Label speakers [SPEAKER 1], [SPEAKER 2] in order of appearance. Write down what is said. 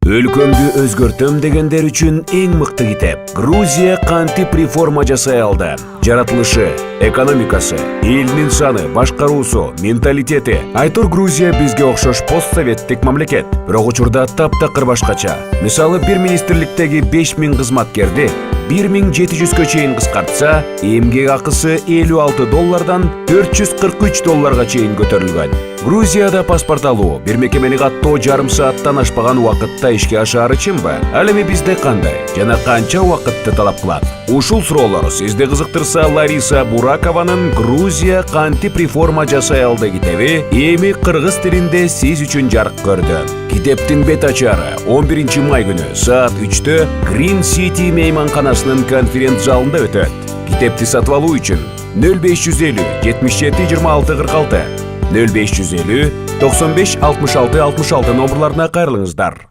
[SPEAKER 1] Өлкөмдү өзгөртөм дегендер үчүн эң мыкты китеп. Грузия кантип реформа жасай алды? Жаратылышы, экономикасы, элинин саны, башкаруусу, менталитети. Айтор Грузия бизге окшош постсоветтик мамлекет. Бирок учурда таптакыр башкача. Мисалы, бир министрликтеги 5000 кызматкерди 1700-кө чейин кыскартса, эмгек акысы $56 $443 чейин көтөрүлгөн. Грузияда паспорт алуу бир мекемени каттоо жарым сааттан ашпаган убакытта ишке ашаары чынбы? Ал эми бизде кандай жана канча убакытты талап кылат? Ушул суроолор сизди кызыктырса, Лариса Буракованын «Грузия кантип реформа жасай алды» китеби эми кыргыз тилинде сиз үчүн жарык көрдү. Китептин бет ачары 11 май күнү саат 3-тө Green City мейманканасынын конференц залында өтөт. Китепти сатып алуу үчүн 0550 77 26 46 0550 95 66 66 номерларына кайрылыңыздар.